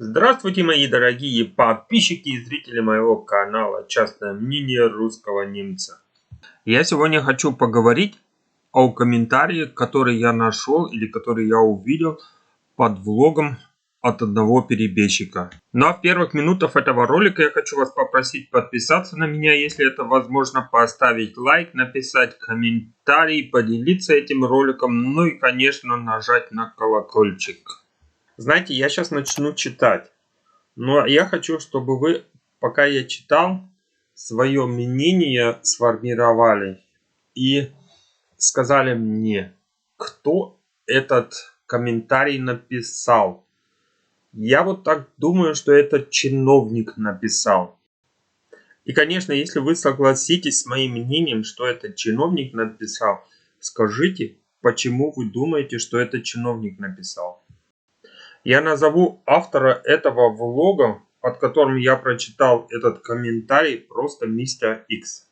Здравствуйте, мои дорогие подписчики и зрители моего канала «Частное мнение русского немца». Я сегодня хочу поговорить о комментарии, который я нашел или который я увидел под влогом от одного перебежчика. Ну а в первых минутах этого ролика я хочу вас попросить подписаться на меня, если это возможно, поставить лайк, написать комментарий, поделиться этим роликом, ну и, конечно, нажать на колокольчик. Знаете, я сейчас начну читать. Но я хочу, чтобы вы, пока я читал, свое мнение сформировали и сказали мне, кто этот комментарий написал. Я вот так думаю, что этот чиновник написал. И, конечно, если вы согласитесь с моим мнением, что этот чиновник написал, скажите, почему вы думаете, что этот чиновник написал. Я назову автора этого влога, под которым я прочитал этот комментарий, просто Мистер X.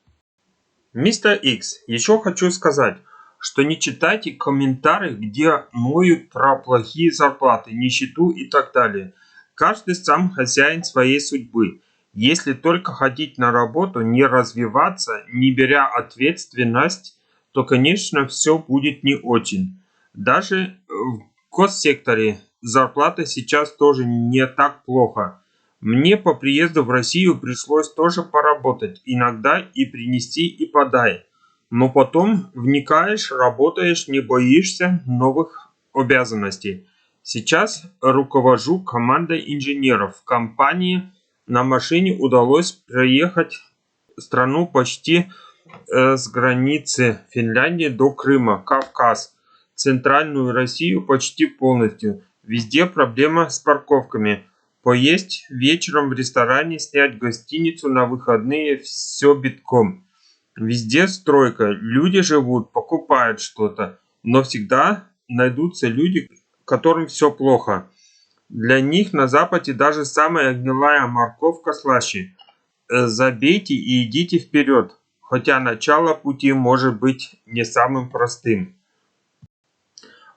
Мистер X, еще хочу сказать, что не читайте комментарии, где ноют про плохие зарплаты, нищету и так далее. Каждый сам хозяин своей судьбы. Если только ходить на работу, не развиваться, не беря ответственность, то, конечно, все будет не очень. Даже в госсекторе зарплата сейчас тоже не так плохо. Мне по приезду в Россию пришлось тоже поработать, иногда и принести и подай. Но потом вникаешь, работаешь, не боишься новых обязанностей. Сейчас руковожу командой инженеров в компании. На машине удалось проехать страну почти с границы Финляндии до Крыма, Кавказ, центральную Россию почти полностью. Везде проблема с парковками. Поесть вечером в ресторане, снять гостиницу на выходные, все битком. Везде стройка, люди живут, покупают что-то, но всегда найдутся люди, которым все плохо. Для них на Западе даже самая гнилая морковка слаще. Забейте и идите вперед, хотя начало пути может быть не самым простым.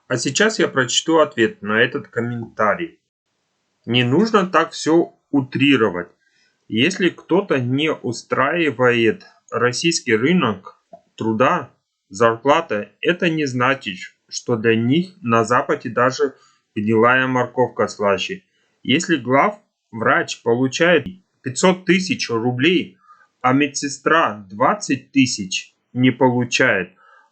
А сейчас я прочту ответ на этот комментарий. Не нужно так все утрировать. Если кто-то не устраивает российский рынок труда, зарплата, это не значит, что для них на Западе даже гнилая морковка слаще. Если главврач получает 500 тысяч рублей, а медсестра 20 тысяч не получает,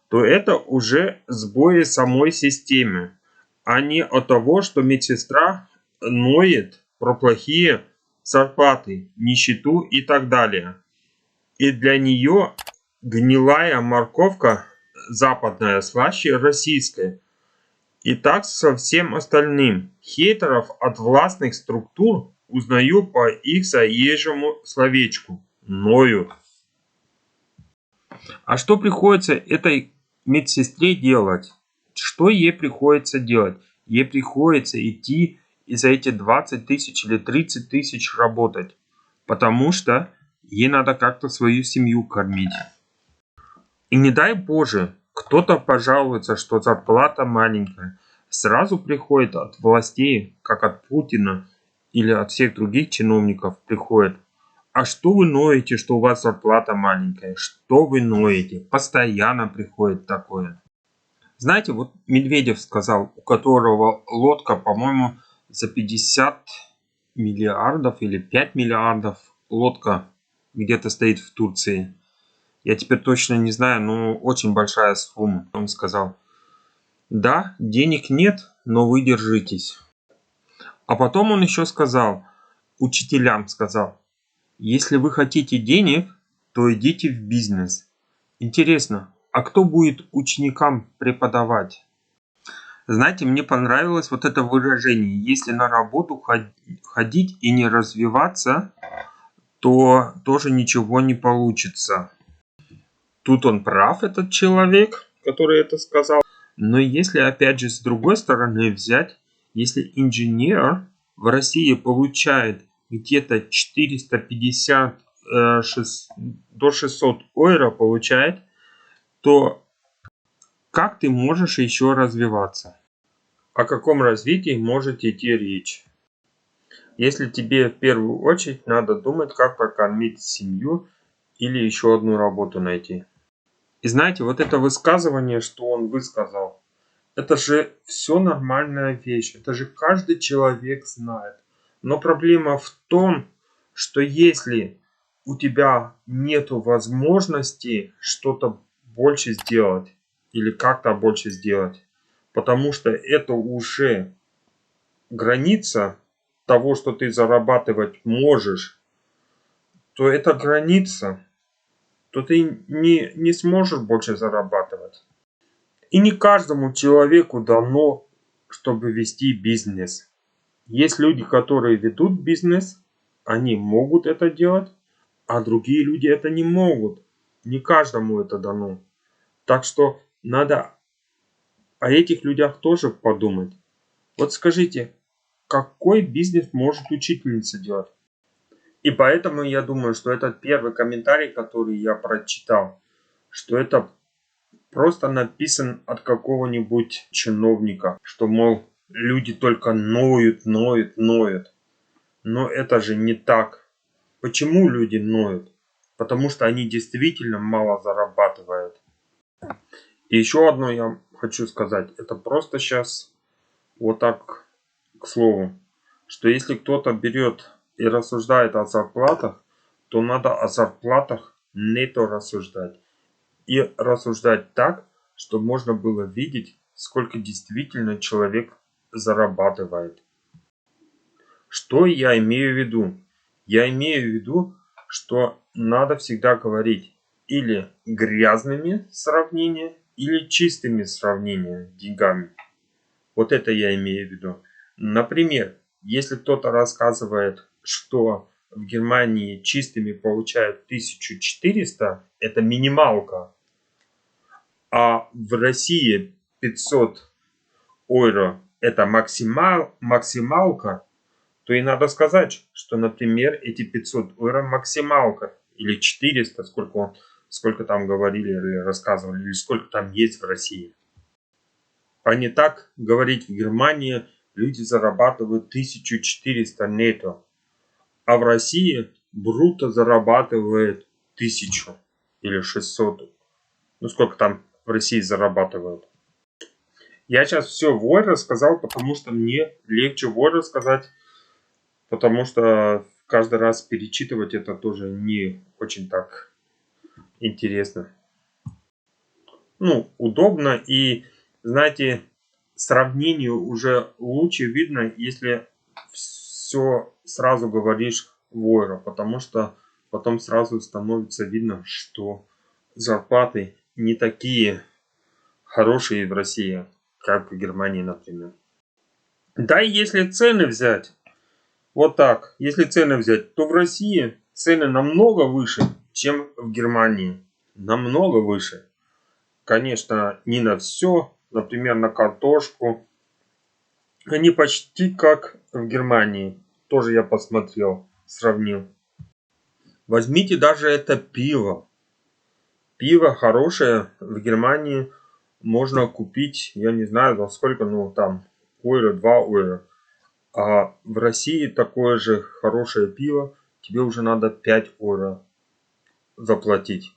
то это уже сбои самой системы, а не от того, что медсестра ноет про плохие зарплаты, нищету и так далее. И для нее гнилая морковка западная слаще российской. И так со всем остальным. Хейтеров от властных структур узнаю по их заезжему словечку. Ною. А что приходится этой медсестре делать? Что ей приходится делать? Ей приходится идти и за эти 20 тысяч или 30 тысяч работать. Потому что ей надо как-то свою семью кормить. И не дай Боже, кто-то пожалуется, что зарплата маленькая. Сразу приходит от властей, как от Путина или от всех других чиновников приходит. А что вы ноете, что у вас зарплата маленькая? Что вы ноете? Постоянно приходит такое. Знаете, вот Медведев сказал, у которого лодка, по-моему, за 50 миллиардов или 5 миллиардов лодка где-то стоит в Турции. Я теперь точно не знаю, но очень большая сумма. Он сказал, да, денег нет, но вы держитесь. А потом он еще сказал, учителям сказал, если вы хотите денег, то идите в бизнес. Интересно, а кто будет ученикам преподавать? Знаете, мне понравилось вот это выражение. Если на работу ходить и не развиваться, то тоже ничего не получится. Тут он прав, этот человек, который это сказал. Но если опять же с другой стороны взять, если инженер в России получает где-то 450 до 600 евро получает, то как ты можешь еще развиваться? О каком развитии может идти речь? Если тебе в первую очередь надо думать, как прокормить семью или еще одну работу найти. И знаете, вот это высказывание, что он высказал, это же все нормальная вещь. Это же каждый человек знает. Но проблема в том, что если у тебя нету возможности что-то больше сделать или как-то больше сделать, потому что это уже граница того, что ты зарабатывать можешь, то это граница, то ты не сможешь больше зарабатывать. И не каждому человеку дано, чтобы вести бизнес. Есть люди, которые ведут бизнес, они могут это делать, а другие люди это не могут. Не каждому это дано. Так что надо о этих людях тоже подумать. Вот скажите, какой бизнес может учительница делать? И поэтому я думаю, что этот первый комментарий, который я прочитал, что это просто написан от какого-нибудь чиновника, что, мол, люди только ноют, ноют, ноют. Но это же не так. Почему люди ноют? Потому что они действительно мало зарабатывают. И еще одно я хочу сказать. Это просто сейчас вот так к слову. Что если кто-то берет и рассуждает о зарплатах, то надо о зарплатах нетто рассуждать. И рассуждать так, чтобы можно было видеть, сколько действительно человек зарабатывает. Что я имею в виду? Я имею в виду, что надо всегда говорить или грязными сравнения, или чистыми сравнения деньгами. Вот это я имею в виду. Например, если кто-то рассказывает, что в Германии чистыми получают 1400, это минималка, а в России 500 евро это максималка, то и надо сказать, что, например, эти 500 евро максималка, или 400, сколько там говорили или рассказывали, или сколько там есть в России. А не так говорить, в Германии люди зарабатывают 1400 нетто, а в России бруто зарабатывает 1000 или 600. Ну сколько там в России зарабатывают. Я сейчас все вой рассказал, потому что мне легче вой рассказать, потому что каждый раз перечитывать это тоже не очень так интересно. Ну, удобно и, знаете, сравнению уже лучше видно, если все сразу говоришь войра, потому что потом сразу становится видно, что зарплаты не такие хорошие в России, как в Германии, например. Да и если цены взять, вот так, если цены взять, то в России цены намного выше, чем в Германии. Намного выше. Конечно, не на все, например, на картошку. Они почти как в Германии. Тоже я посмотрел, сравнил. Возьмите даже это пиво. Пиво хорошее в Германии можно купить, я не знаю за сколько, ну там, евро, 2 евро. А в России такое же хорошее пиво тебе уже надо 5 евро заплатить.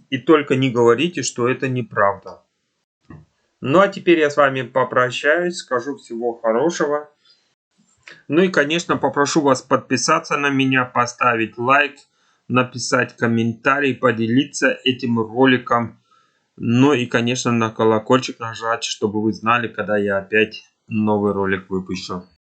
И только не говорите, что это неправда. Ну а теперь я с вами попрощаюсь, скажу всего хорошего. Ну и, конечно, попрошу вас подписаться на меня, поставить лайк, написать комментарий, поделиться этим роликом. Ну и, конечно, на колокольчик нажать, чтобы вы знали, когда я опять новый ролик выпущу.